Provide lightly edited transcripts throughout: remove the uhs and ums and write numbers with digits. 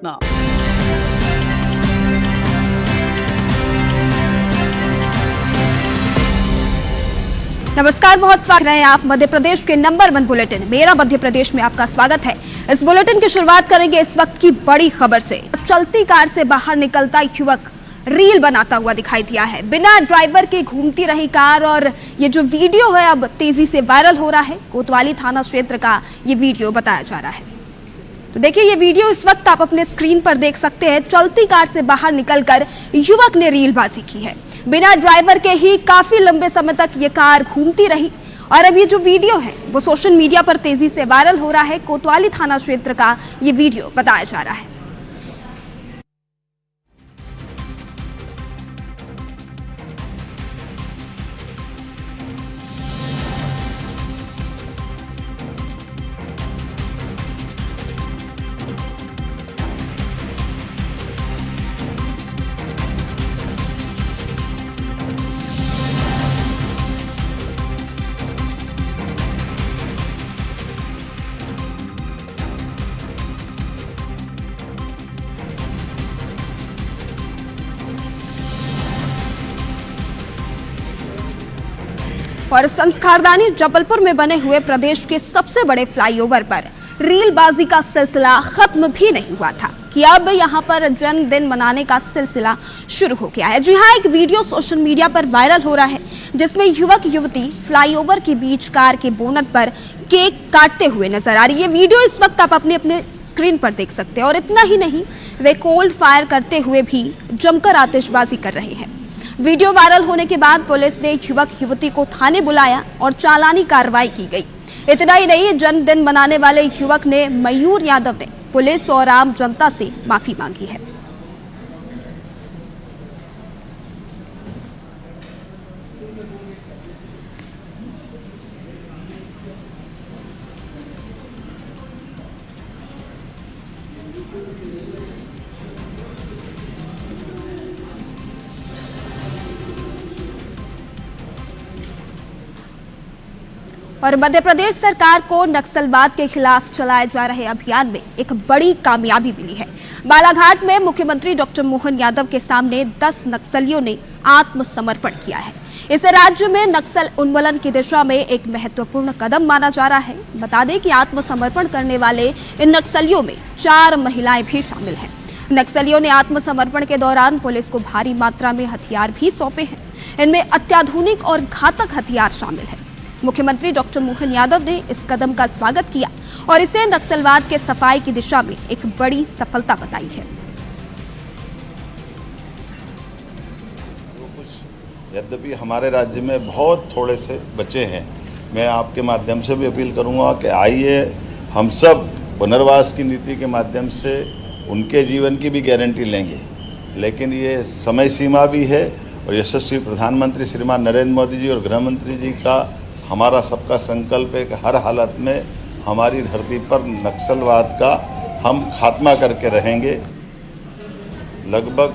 पटना। नमस्कार, बहुत स्वागत है आप मध्य प्रदेश के नंबर 1 बुलेटिन मेरा मध्य प्रदेश में आपका स्वागत है। इस बुलेटिन की शुरुआत करेंगे इस वक्त की बड़ी खबर से। चलती कार से बाहर निकलता युवक रील बनाता हुआ दिखाई दिया है। बिना ड्राइवर के घूमती रही कार और ये जो वीडियो है अब तेजी से वायरल हो रहा है। कोतवाली थाना क्षेत्र का ये वीडियो बताया जा रहा है। तो देखिए, ये वीडियो इस वक्त आप अपने स्क्रीन पर देख सकते हैं। चलती कार से बाहर निकलकर युवक ने रीलबाजी की है। बिना ड्राइवर के ही काफी लंबे समय तक ये कार घूमती रही और अब ये जो वीडियो है वो सोशल मीडिया पर तेजी से वायरल हो रहा है। कोतवाली थाना क्षेत्र का ये वीडियो बताया जा रहा है। और संस्कारदानी जबलपुर में बने हुए प्रदेश के सबसे बड़े फ्लाईओवर पर रीलबाजी का सिलसिला खत्म भी नहीं हुआ था कि अब यहां पर जन्मदिन मनाने का सिलसिला शुरू हो गया है। जी हां, एक वीडियो सोशल मीडिया पर वायरल हो रहा है जिसमें युवक युवती फ्लाईओवर के बीच कार के बोनट पर केक काटते हुए नजर आ रही है। वीडियो इस वक्त आप अपने स्क्रीन पर देख सकते हैं और इतना ही नहीं, वे कोल्ड फायर करते हुए भी जमकर आतिशबाजी कर रहे हैं। वीडियो वायरल होने के बाद पुलिस ने युवक युवती को थाने बुलाया और चालानी कार्रवाई की गई। इतना ही नहीं, जन्मदिन मनाने वाले युवक ने मयूर यादव ने पुलिस और आम जनता से माफी मांगी है। और मध्य प्रदेश सरकार को नक्सलवाद के खिलाफ चलाए जा रहे अभियान में एक बड़ी कामयाबी मिली है। बालाघाट में मुख्यमंत्री डॉक्टर मोहन यादव के सामने 10 नक्सलियों ने आत्मसमर्पण किया है। इसे राज्य में नक्सल उन्मूलन की दिशा में एक महत्वपूर्ण कदम माना जा रहा है। बता दें कि आत्मसमर्पण करने वाले इन नक्सलियों में 4 महिलाएं भी शामिल हैं। नक्सलियों ने आत्मसमर्पण के दौरान पुलिस को भारी मात्रा में हथियार भी सौंपे हैं। इनमें अत्याधुनिक और घातक हथियार शामिल हैं। मुख्यमंत्री डॉक्टर मोहन यादव ने इस कदम का स्वागत किया और इसे नक्सलवाद के सफाई की दिशा में एक बड़ी सफलता बताई है। यद्यपि हमारे राज्य में बहुत थोड़े से बचे हैं, मैं आपके माध्यम से भी अपील करूंगा कि आइए हम सब पुनर्वास की नीति के माध्यम से उनके जीवन की भी गारंटी लेंगे। लेकिन ये समय सीमा भी है और यशस्वी प्रधानमंत्री श्रीमान नरेंद्र मोदी जी और गृह मंत्री जी का हमारा सबका संकल्प है कि हर हालत में हमारी धरती पर नक्सलवाद का हम खात्मा करके रहेंगे। लगभग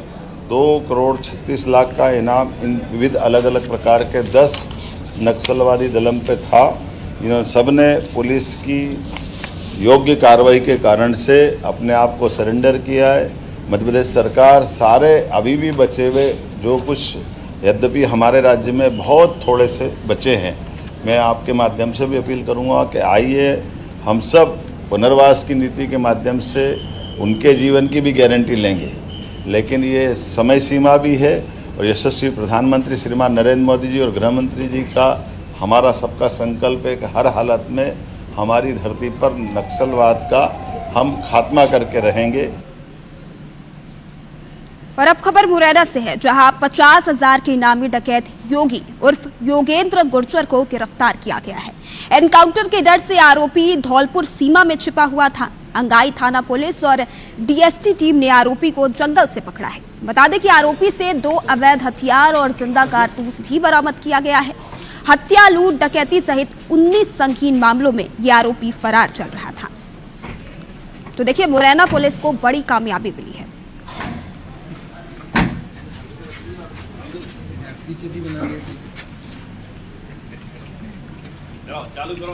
2,36,00,000 का इनाम इन विविध अलग अलग प्रकार के 10 नक्सलवादी दलम पे था। इन्होंने सबने पुलिस की योग्य कार्रवाई के कारण से अपने आप को सरेंडर किया है। मध्य प्रदेश सरकार सारे अभी भी बचे हुए जो कुछ, यद्यपि हमारे राज्य में बहुत थोड़े से बचे हैं, मैं आपके माध्यम से भी अपील करूंगा कि आइए हम सब पुनर्वास की नीति के माध्यम से उनके जीवन की भी गारंटी लेंगे। लेकिन ये समय सीमा भी है और यशस्वी प्रधानमंत्री श्रीमान नरेंद्र मोदी जी और गृह मंत्री जी का हमारा सबका संकल्प है कि हर हालत में हमारी धरती पर नक्सलवाद का हम खात्मा करके रहेंगे। और अब खबर मुरैना से है, जहां 50,000 के इनामी डकैत योगी उर्फ योगेंद्र गुर्जर को गिरफ्तार किया गया है। एनकाउंटर के डर से आरोपी धौलपुर सीमा में छिपा हुआ था। अंगाई थाना पुलिस और डीएसटी टीम ने आरोपी को जंगल से पकड़ा है। बता दें कि आरोपी से 2 अवैध हथियार और जिंदा कारतूस भी बरामद किया गया है। हत्या, लूट, डकैती सहित 19 संगीन मामलों में ये आरोपी फरार चल रहा था। तो देखिए, मुरैना पुलिस को बड़ी कामयाबी मिली है। चालू करो।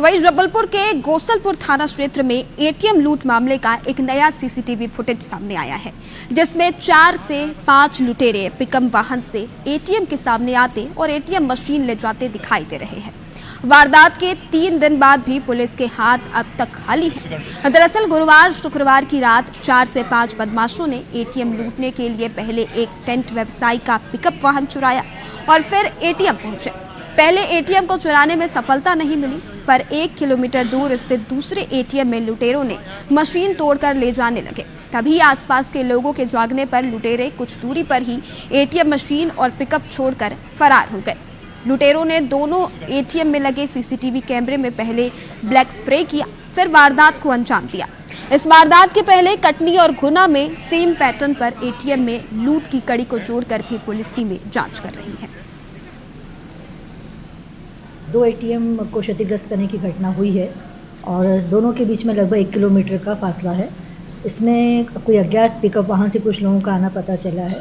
तो वही जबलपुर के गोसलपुर थाना क्षेत्र में एटीएम लूट मामले का एक नया सीसीटीवी फुटेज सामने आया है, जिसमें 4 से 5 लुटेरे पिकअप वाहन से एटीएम के सामने आते और एटीएम मशीन ले जाते दिखाई दे रहे हैं। वारदात के 3 दिन बाद भी पुलिस के हाथ अब तक खाली है। दरअसल गुरुवार शुक्रवार की रात 4 से 5 बदमाशों ने एटीएम लूटने के लिए पहले एक टेंट व्यवसायी का पिकअप वाहन चुराया और फिर एटीएम पहुंचे। पहले एटीएम को चुराने में सफलता नहीं मिली, पर 1 किलोमीटर दूर स्थित दूसरे एटीएम में लुटेरों ने मशीन तोड़कर ले जाने लगे। तभी आसपास के लोगों के जागने पर लुटेरे कुछ दूरी पर ही एटीएम मशीन और पिकअप छोड़कर फरार हो गए। लुटेरों ने दोनों एटीएम में लगे सीसीटीवी कैमरे में पहले ब्लैक स्प्रे किया, फिर वारदात को अंजाम दिया। इस वारदात के पहले कटनी और गुना में सेम पैटर्न पर एटीएम में लूट की कड़ी को जोड़कर भी पुलिस टीमें जांच कर रही है। 2 एटीएम को क्षतिग्रस्त करने की घटना हुई है और दोनों के बीच में लगभग 1 किलोमीटर का फासला है। इसमें कोई अज्ञात पिकअप वाहन से कुछ लोगों का आना पता चला है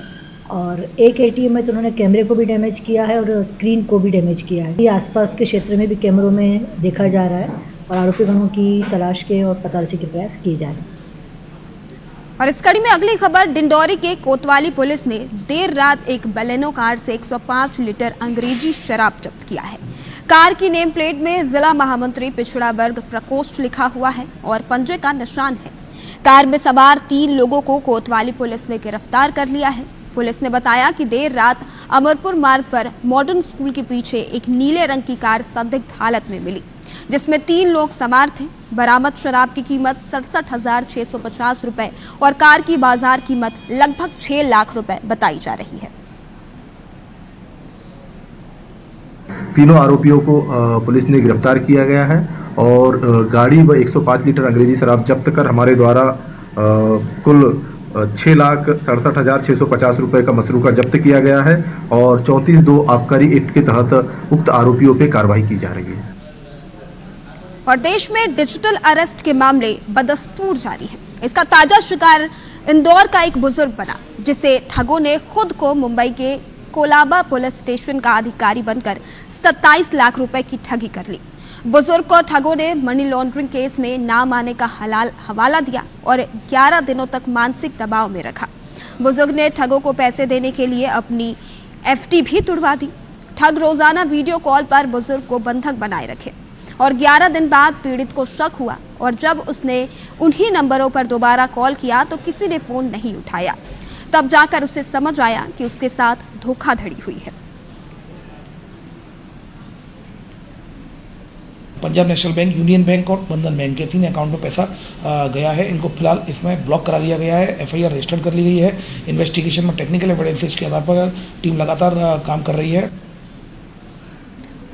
और एक एटीएम में तो उन्होंने कैमरे को भी डैमेज किया है और स्क्रीन को भी डैमेज किया है। ये आसपास के क्षेत्र में भी कैमरों में देखा जा रहा है और आरोपी गणों की तलाश के और पतालशी के प्रयास किए जा रहे हैं। और इस कड़ी में अगली खबर, डिंडौरी के कोतवाली पुलिस ने देर रात एक बलेनो कार से 105 लीटर अंग्रेजी शराब जब्त किया है। कार की नेम प्लेट में जिला महामंत्री पिछड़ा वर्ग प्रकोष्ठ लिखा हुआ है और पंजे का निशान है। कार में सवार 3 लोगों को कोतवाली पुलिस ने गिरफ्तार कर लिया है। पुलिस ने बताया कि देर रात अमरपुर मार्ग पर मॉडर्न स्कूल के पीछे एक नीले रंग की कार संदिग्ध हालत में मिली, जिसमें 3 लोग सवार थे। बरामद शराब की कीमत 67,650 रुपए और कार की बाजार कीमत लगभग 6 लाख रुपए बताई जा रही है। तीनों आरोपियों को पुलिस ने गिरफ्तार किया गया है और गाड़ी व 105 लीटर अंग्रेजी शराब जब्त कर हमारे द्वारा कुल 6,67,650 रुपए का मसरूका जब्त किया गया है और 34(2) आबकारी एक्ट के तहत उक्त आरोपियों पर कार्रवाई की जा रही है। और देश में डिजिटल अरेस्ट के मामले बदस्तूर जारी है। इसका ताजा शिकार इंदौर का एक बुजुर्ग बना, जिसे ठगों ने खुद को मुंबई के कोलाबा पुलिस स्टेशन का अधिकारी बनकर 27 लाख रुपए की ठगी कर ली। बुजुर्ग को ठगों ने मनी लॉन्ड्रिंग केस में नाम आने का हवाला दिया और 11 दिनों तक मानसिक दबाव में रखा। बुजुर्ग ने ठगों को पैसे देने के लिए अपनी एफडी भी तुड़वा दी। ठग रोजाना वीडियो कॉल पर बुजुर्ग को बंधक बनाए रखे और 11 दिन बाद पीड़ित को शक हुआ और जब उसने उन्हीं नंबरों पर दोबारा कॉल किया तो किसी ने फोन नहीं उठाया। तब जाकर उसे समझ आया कि उसके साथ धोखाधड़ी हुई है। Punjab national bank, union bank और बंधन बैंक के 3 अकाउंट में पैसा गया है। इनको फिलहाल इसमें ब्लॉक करा दिया गया है, एफआईआर रजिस्टर कर ली गई है। इन्वेस्टिगेशन में टेक्निकल एविडेंसेस के आधार पर टीम लगातार काम कर रही है।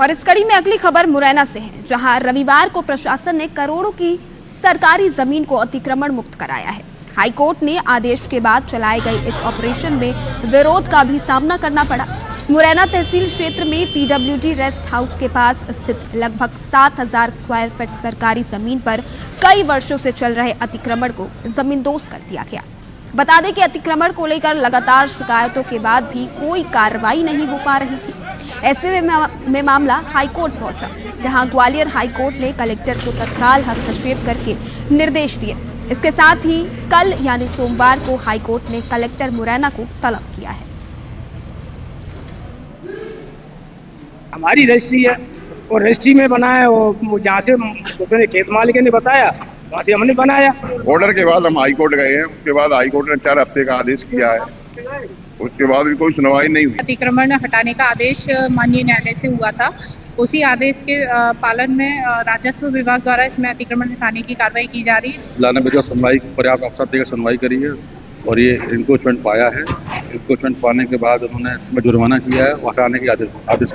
और इस कड़ी में अगली खबर मुरैना से है, जहां रविवार को प्रशासन ने करोड़ों की सरकारी जमीन को अतिक्रमण मुक्त कराया है। हाईकोर्ट ने आदेश के बाद चलाए गए इस ऑपरेशन में विरोध का भी सामना करना पड़ा। मुरैना तहसील क्षेत्र में पीडब्ल्यूडी रेस्ट हाउस के पास स्थित लगभग 7,000 स्क्वायर फीट सरकारी जमीन पर कई वर्षों से चल रहे अतिक्रमण को जमींदोज कर दिया गया। बता दें कि अतिक्रमण को लेकर लगातार शिकायतों के बाद भी कोई कार्रवाई नहीं हो पा रही थी। ऐसे में मामला हाईकोर्ट पहुंचा, जहां ग्वालियर हाईकोर्ट ने कलेक्टर को तत्काल हस्तक्षेप करके निर्देश दिए। इसके साथ ही कल यानी सोमवार को हाईकोर्ट ने कलेक्टर मुरैना को तलब किया है। हमारी रजिस्ट्री है और रजिस्ट्री में बना है, वो जहाँ से उसने खेत मालिक ने बताया वहाँ से हमने बनाया। ऑर्डर के बाद हम हाईकोर्ट गए हैं, उसके बाद हाईकोर्ट ने 4 हफ्ते का आदेश किया है, उसके बाद भी कोई सुनवाई नहीं हुई। अतिक्रमण हटाने का आदेश माननीय न्यायालय से हुआ था, उसी आदेश के पालन में राजस्व विभाग द्वारा इसमें अतिक्रमण हटाने की कार्रवाई की जा रही है। जिला ने सुनवाई पर्याप्त अवसर देकर सुनवाई करी है और ये इंक्रोचमेंट पाया है। इंक्रोचमेंट पाने के बाद उन्होंने इसमें जुर्माना किया है और हटाने की आदेश।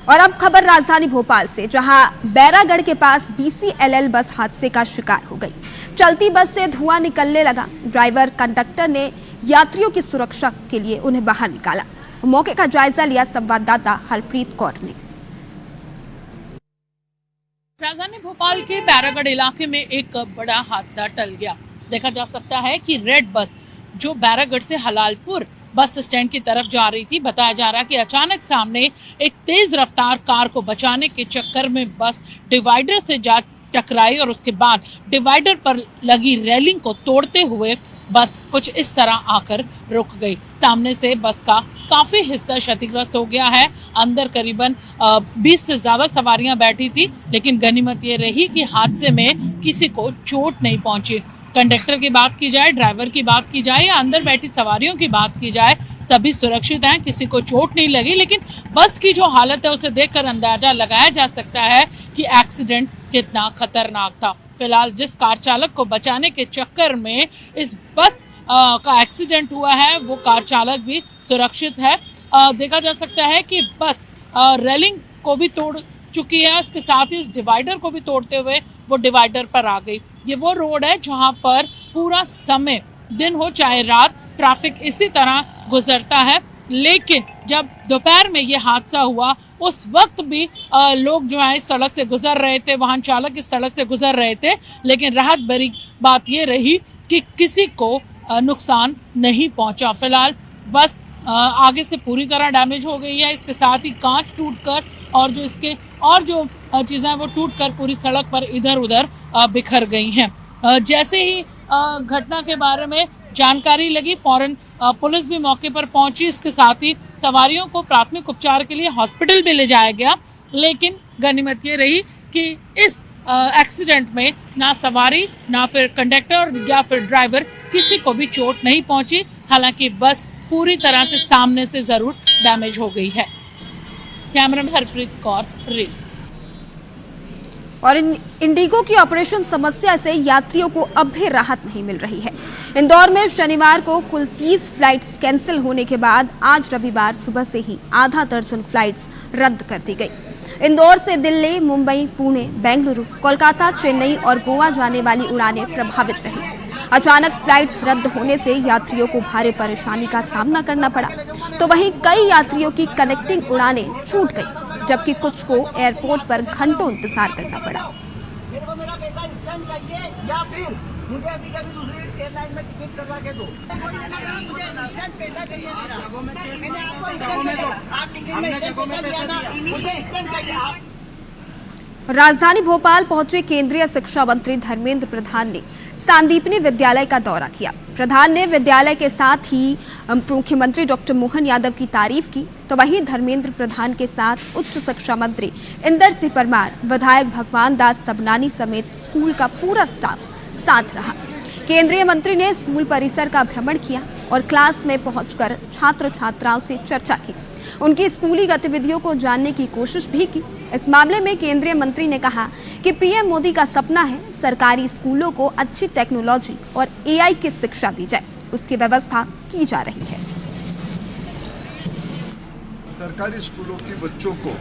और अब खबर राजधानी भोपाल से, जहां बैरागढ़ के पास BCLL बस हादसे का शिकार हो गई। चलती बस से धुआं निकलने लगा। ड्राइवर कंडक्टर ने यात्रियों की सुरक्षा के लिए उन्हें बाहर निकाला। मौके का जायजा लिया संवाददाता हरप्रीत कौर ने। राजधानी भोपाल के बैरागढ़ इलाके में एक बड़ा हादसा टल गया। देखा जा सकता है कि रेड बस जो बैरागढ़ से हलालपुर बस स्टैंड की तरफ जा रही थी। बताया जा रहा है कि अचानक सामने एक तेज रफ्तार कार को बचाने के चक्कर में बस डिवाइडर से जा टकराई और उसके बाद डिवाइडर पर लगी रेलिंग को तोड़ते हुए बस कुछ इस तरह आकर रुक गई। सामने से बस का काफी हिस्सा क्षतिग्रस्त हो गया है। अंदर करीबन 20 से ज्यादा सवारियां बैठी थी, लेकिन गनीमत ये रही कि हादसे में किसी को चोट नहीं पहुंची। कंडक्टर की बात की जाए, ड्राइवर की बात की जाए या अंदर बैठी सवारियों की बात की जाए, सभी सुरक्षित हैं, किसी को चोट नहीं लगी। लेकिन बस की जो हालत है उसे देखकर अंदाजा लगाया जा सकता है कि एक्सीडेंट कितना खतरनाक था। फिलहाल जिस कार चालक को बचाने के चक्कर में इस बस का एक्सीडेंट हुआ है वो कार चालक भी सुरक्षित है। देखा जा सकता है कि बस रेलिंग को भी तोड़ चुकी है, उसके साथ ही इस डिवाइडर को भी तोड़ते हुए वो डिवाइडर पर आ गई। ये वो रोड है जहां पर पूरा समय, दिन हो चाहे रात, ट्रैफिक इसी तरह गुजरता है। लेकिन जब दोपहर में ये हादसा हुआ उस वक्त भी लोग जो है इस सड़क से गुजर रहे थे, वाहन चालक इस सड़क से गुजर रहे थे, लेकिन राहत भरी बात ये रही कि किसी को नुकसान नहीं पहुंचा। फिलहाल बस आगे से पूरी तरह डैमेज हो गई है, इसके साथ ही कांच टूटकर और जो इसके और जो चीज़ें वो टूटकर पूरी सड़क पर इधर उधर बिखर गई हैं। जैसे ही घटना के बारे में जानकारी लगी, फौरन पुलिस भी मौके पर पहुंची। इसके साथ ही सवारियों को प्राथमिक उपचार के लिए हॉस्पिटल भी ले जाया गया, लेकिन गनीमत ये रही कि इस एक्सीडेंट में ना सवारी, ना फिर कंडक्टर या फिर ड्राइवर, किसी को भी चोट नहीं पहुंची। हालांकि बस पूरी तरह से सामने से जरूर डैमेज हो गई है। Cameraman Harpreet Kaur, rail. और इंडिगो की ऑपरेशन समस्या से यात्रियों को अब भी राहत नहीं मिल रही है। इंदौर में शनिवार को कुल 30 फ्लाइट्स कैंसिल होने के बाद आज रविवार सुबह से ही आधा दर्जन फ्लाइट्स रद्द कर दी गई। इंदौर से दिल्ली, मुंबई, पुणे, बेंगलुरु, कोलकाता, चेन्नई और गोवा जाने वाली उड़ानें प्रभावित रही। अचानक फ्लाइट्स रद्द होने से यात्रियों को भारी परेशानी का सामना करना पड़ा, तो वहीं कई यात्रियों की कनेक्टिंग उड़ानें छूट गई, जबकि कुछ को एयरपोर्ट पर घंटों इंतजार करना पड़ा। राजधानी भोपाल पहुंचे केंद्रीय शिक्षा मंत्री धर्मेंद्र प्रधान ने सांदीपनी विद्यालय का दौरा किया। प्रधान ने विद्यालय के साथ ही मुख्यमंत्री डॉक्टर मोहन यादव की तारीफ की, तो वहीं धर्मेंद्र प्रधान के साथ उच्च शिक्षा मंत्री इंदर सिंह परमार, विधायक भगवान दास सबनानी समेत स्कूल का पूरा स्टाफ साथ रहा। केंद्रीय मंत्री ने स्कूल परिसर का भ्रमण किया और क्लास में पहुंचकर छात्र छात्राओं से चर्चा की, उनकी स्कूली गतिविधियों को जानने की कोशिश भी की। इस मामले में केंद्रीय मंत्री ने कहा कि पीएम मोदी का सपना है सरकारी स्कूलों को अच्छी टेक्नोलॉजी और एआई की शिक्षा दी जाए, उसकी व्यवस्था की जा रही है। सरकारी स्कूलों के बच्चों को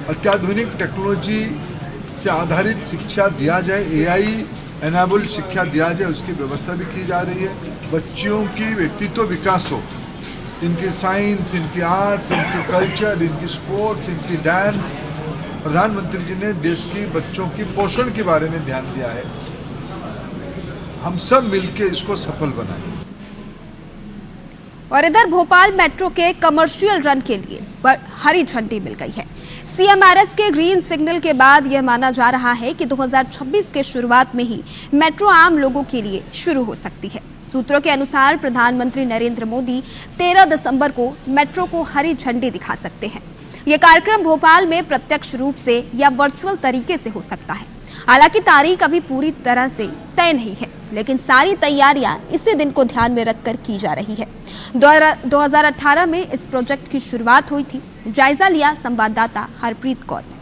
अत्याधुनिक टेक्नोलॉजी से आधारित शिक्षा दिया जाए, एआई एनेबल्ड शिक्षा दिया जाए, उसकी व्यवस्था भी की जा रही है। बच्चियों की व्यक्तित्व विकास हो, इनकी साइंस, इनकी आर्ट्स, इनकी कल्चर, इनकी स्पोर्ट्स, इनकी डांस। प्रधानमंत्री जी ने देश की बच्चों की पोषण के बारे में ध्यान दिया है। हम सब मिलकर इसको सफल बनाएं। और इधर भोपाल मेट्रो के कमर्शियल रन के लिए हरी झंडी मिल गई है। सीएमआरएस के ग्रीन सिग्नल के बाद यह माना जा रहा है कि 2026 के शुरुआत में ही मेट्रो आम लोगों के लिए शुरू हो सकती है। सूत्रों के अनुसार प्रधानमंत्री नरेंद्र मोदी 13 दिसंबर को मेट्रो को हरी झंडी दिखा सकते हैं। यह कार्यक्रम भोपाल में प्रत्यक्ष रूप से या वर्चुअल तरीके से हो सकता है। हालांकि तारीख अभी पूरी तरह से तय नहीं है, लेकिन सारी तैयारियां इसी दिन को ध्यान में रखकर की जा रही है। 2018 में इस प्रोजेक्ट की शुरुआत हुई थी। जायजा लिया संवाददाता हरप्रीत कौर ने।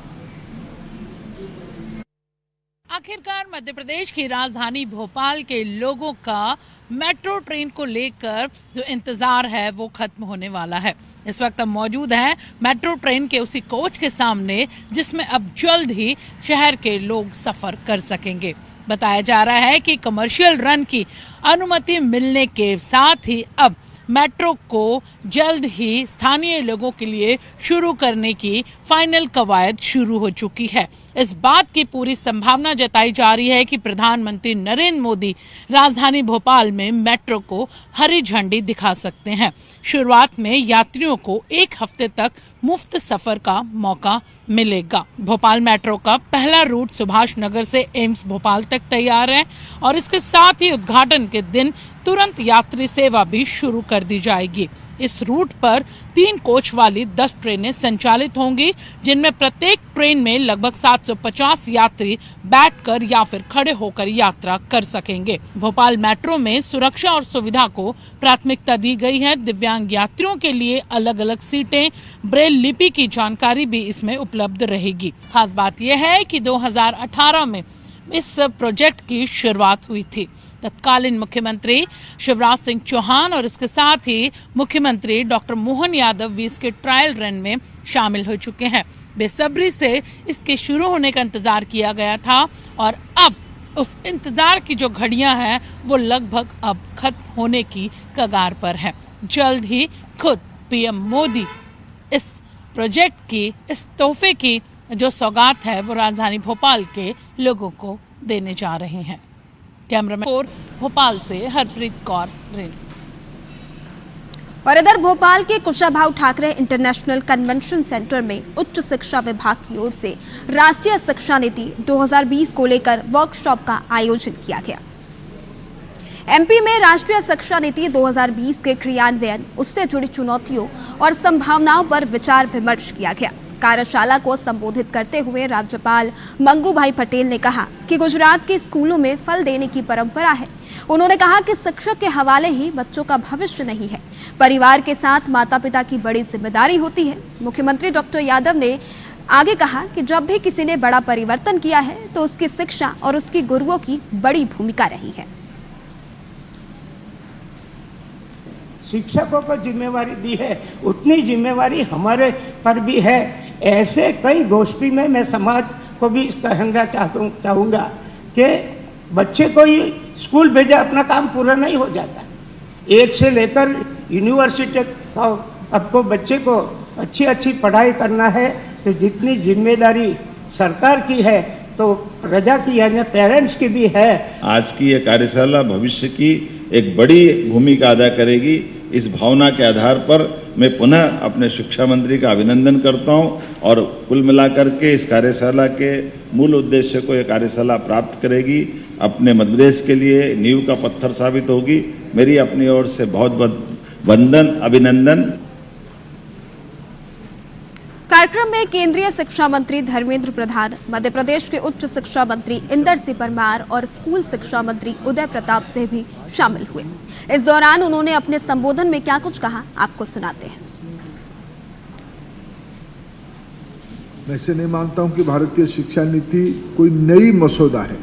आखिरकार मध्य प्रदेश की राजधानी भोपाल के लोगों का मेट्रो ट्रेन को लेकर जो इंतजार है वो खत्म होने वाला है। इस वक्त हम मौजूद हैं मेट्रो ट्रेन के उसी कोच के सामने जिसमें अब जल्द ही शहर के लोग सफर कर सकेंगे। बताया जा रहा है कि कमर्शियल रन की अनुमति मिलने के साथ ही अब मेट्रो को जल्द ही स्थानीय लोगों के लिए शुरू करने की फाइनल कवायद शुरू हो चुकी है। इस बात की पूरी संभावना जताई जा रही है कि प्रधानमंत्री नरेंद्र मोदी राजधानी भोपाल में मेट्रो को हरी झंडी दिखा सकते हैं। शुरुआत में यात्रियों को 1 हफ्ते तक मुफ्त सफर का मौका मिलेगा। भोपाल मेट्रो का पहला रूट सुभाष नगर से एम्स भोपाल तक तैयार है और इसके साथ ही उद्घाटन के दिन तुरंत यात्री सेवा भी शुरू कर दी जाएगी। इस रूट पर 3 कोच वाली 10 ट्रेनें संचालित होंगी, जिनमें प्रत्येक ट्रेन में लगभग 750 यात्री बैठकर या फिर खड़े होकर यात्रा कर सकेंगे। भोपाल मेट्रो में सुरक्षा और सुविधा को प्राथमिकता दी गई है। दिव्यांग यात्रियों के लिए अलग अलग सीटें, ब्रेल लिपि की जानकारी भी इसमें उपलब्ध रहेगी। खास बात यह है कि 2018 में इस प्रोजेक्ट की शुरुआत हुई थी। तत्कालीन मुख्यमंत्री शिवराज सिंह चौहान और इसके साथ ही मुख्यमंत्री डॉक्टर मोहन यादव भी इसके ट्रायल रन में शामिल हो चुके हैं। बेसब्री से इसके शुरू होने का इंतजार किया गया था और अब उस इंतजार की जो घड़ियां हैं वो लगभग अब खत्म होने की कगार पर है। जल्द ही खुद पीएम मोदी इस प्रोजेक्ट की, इस तोहफे की जो सौगात है वो राजधानी भोपाल के लोगों को देने जा रहे हैं। कैमरामैन भोपाल से हरप्रीत कौर रेल। और इधर भोपाल के Kushabhau Thackeray international convention centre में उच्च शिक्षा विभाग की ओर से राष्ट्रीय शिक्षा नीति 2020 को लेकर वर्कशॉप का आयोजन किया गया। एमपी में राष्ट्रीय शिक्षा नीति 2020 के क्रियान्वयन, उससे जुड़ी चुनौतियों और संभावनाओं पर विचार विमर्श किया गया। कार्यशाला को संबोधित करते हुए राज्यपाल मंगू भाई पटेल ने कहा कि गुजरात के स्कूलों में फल देने की परंपरा है। उन्होंने कहा कि शिक्षक के हवाले ही बच्चों का भविष्य नहीं है, परिवार के साथ माता पिता की बड़ी जिम्मेदारी होती है। मुख्यमंत्री डॉक्टर यादव ने आगे कहा कि जब भी किसी ने बड़ा परिवर्तन किया है तो उसकी शिक्षा और उसकी गुरुओं की बड़ी भूमिका रही है। शिक्षकों को जिम्मेवारी दी है, उतनी जिम्मेवारी हमारे पर भी है। ऐसे कई गोष्ठी में मैं समाज को भी कहना चाहूँगा कि बच्चे को ही स्कूल भेजा अपना काम पूरा नहीं हो जाता। 1 से लेकर यूनिवर्सिटी तक आपको बच्चे को अच्छी पढ़ाई करना है तो जितनी जिम्मेदारी सरकार की है तो प्रजा की यानी पेरेंट्स की भी है। आज की ये कार्यशाला भविष्य की एक बड़ी भूमिका अदा करेगी। इस भावना के आधार पर मैं पुनः अपने शिक्षा मंत्री का अभिनंदन करता हूं और कुल मिलाकर के इस कार्यशाला के मूल उद्देश्य को यह कार्यशाला प्राप्त करेगी, अपने मध्यप्रदेश के लिए नींव का पत्थर साबित होगी। मेरी अपनी ओर से बहुत बहुत वंदन, अभिनंदन। कार्यक्रम में केंद्रीय शिक्षा मंत्री धर्मेंद्र प्रधान, मध्य प्रदेश के उच्च शिक्षा मंत्री इंदर सिंह परमार और स्कूल शिक्षा मंत्री उदय प्रताप सिंह भी शामिल हुए। इस दौरान उन्होंने अपने संबोधन में क्या कुछ कहा, आपको सुनाते हैं। मैं ऐसे नहीं मानता हूं कि भारतीय शिक्षा नीति कोई नई मसौदा है।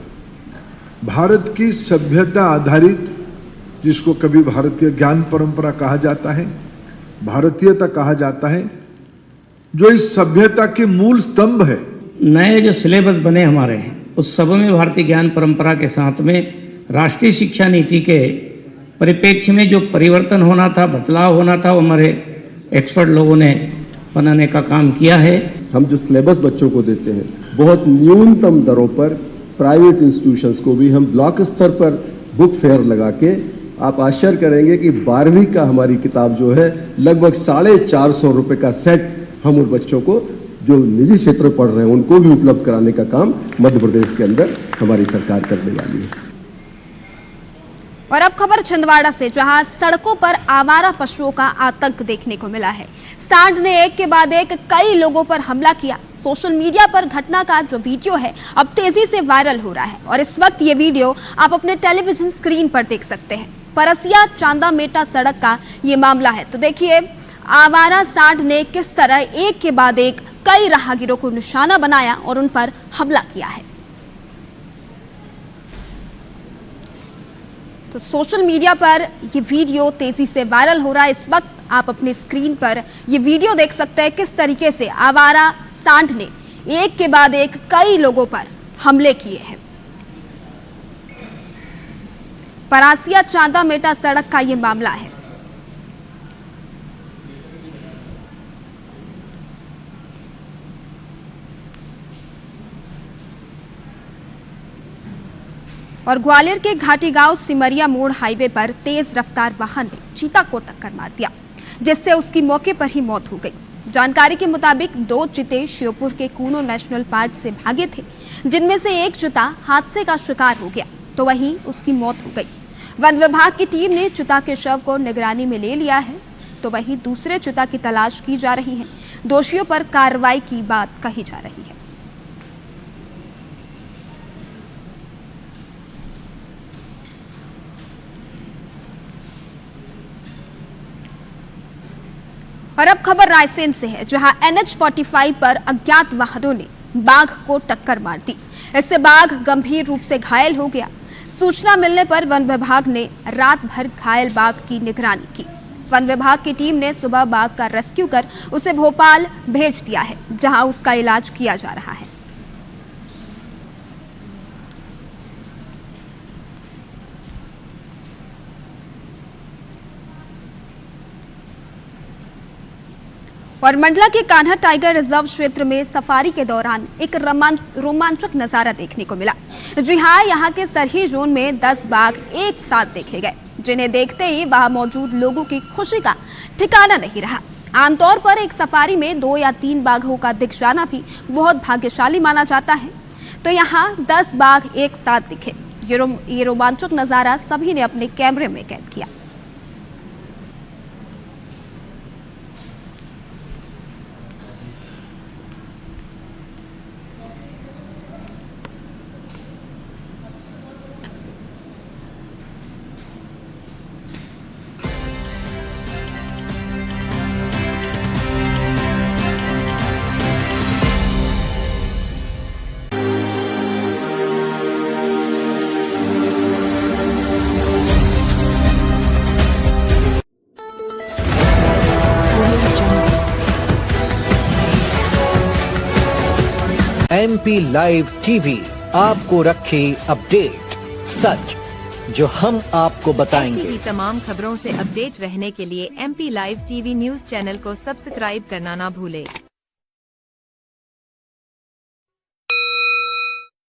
भारत की सभ्यता आधारित, जिसको कभी भारतीय ज्ञान परंपरा कहा जाता है, भारतीयता कहा जाता है, जो इस सभ्यता के मूल स्तंभ है। नए जो सिलेबस बने हमारे हैं उस सब में भारतीय ज्ञान परंपरा के साथ में राष्ट्रीय शिक्षा नीति के परिप्रेक्ष्य में जो परिवर्तन होना था, बदलाव होना था, वो हमारे एक्सपर्ट लोगों ने बनाने का काम किया है। हम जो सिलेबस बच्चों को देते हैं बहुत न्यूनतम दरों पर प्राइवेट इंस्टीट्यूशंस को भी हम ब्लॉक स्तर पर बुक फेयर लगा के, आप आश्चर्य करेंगे कि 12वीं का हमारी किताब जो है लगभग 450 रुपये का सेट हम उन बच्चों को जो निजी क्षेत्र में पढ़ रहे हैं उनको भी उपलब्ध कराने का काम मध्य प्रदेश के अंदर हमारी सरकार करने वाली है। और अब खबर छिंदवाड़ा से, जहां सड़कों पर आवारा पशुओं का आतंक देखने को मिला है। सांड ने एक के बाद एक कई लोगों पर हमला किया। सोशल मीडिया पर घटना का जो वीडियो है अब तेजी से वायरल हो रहा है और इस वक्त ये वीडियो आप अपने टेलीविजन स्क्रीन पर देख सकते हैं। परसिया चांदा मेटा सड़क का ये मामला है। तो देखिए आवारा सांड ने किस तरह एक के बाद एक कई राहगीरों को निशाना बनाया और उन पर हमला किया है। तो सोशल मीडिया पर ये वीडियो तेजी से वायरल हो रहा है। इस वक्त आप अपनी स्क्रीन पर ये वीडियो देख सकते हैं किस तरीके से आवारा सांड ने एक के बाद एक कई लोगों पर हमले किए हैं। परासिया चांदा मेटा सड़क का ये मामला है। और ग्वालियर के घाटी गांव सिमरिया मोड़ हाईवे पर तेज रफ्तार वाहन ने चीता को टक्कर मार दिया, जिससे उसकी मौके पर ही मौत हो गई। जानकारी के मुताबिक 2 चीते श्योपुर के कूनो नेशनल पार्क से भागे थे, जिनमें से एक चीता हादसे का शिकार हो गया तो वहीं उसकी मौत हो गई। वन विभाग की टीम ने चीता के शव को निगरानी में ले लिया है, तो वहीं दूसरे चीता की तलाश की जा रही है। दोषियों पर कार्रवाई की बात कही जा रही है। और अब खबर रायसेन से है, जहां NH45 पर अज्ञात वाहनों ने बाघ को टक्कर मार दी। इससे बाघ गंभीर रूप से घायल हो गया। सूचना मिलने पर वन विभाग ने रात भर घायल बाघ की निगरानी की। वन विभाग की टीम ने सुबह बाघ का रेस्क्यू कर उसे भोपाल भेज दिया है, जहां उसका इलाज किया जा रहा है। और मंडला के कान्हा टाइगर रिजर्व क्षेत्र में सफारी के दौरान एक रोमांचक नजारा देखने को मिला। जी हाँ, यहाँ के सरही जोन में 10 बाघ एक साथ देखे गए, जिन्हें देखते ही वहां मौजूद लोगों की खुशी का ठिकाना नहीं रहा। आमतौर पर एक सफारी में 2 या 3 बाघों का दिख जाना भी बहुत भाग्यशाली माना जाता है, तो यहाँ 10 बाघ एक साथ दिखे। ये रोमांचक नजारा सभी ने अपने कैमरे में कैद किया। MP लाइव टीवी आपको रखे अपडेट, सच जो हम आपको बताएंगे। ऐसी ही तमाम खबरों से अपडेट रहने के लिए MP live TV news channel को सब्सक्राइब करना ना भूले।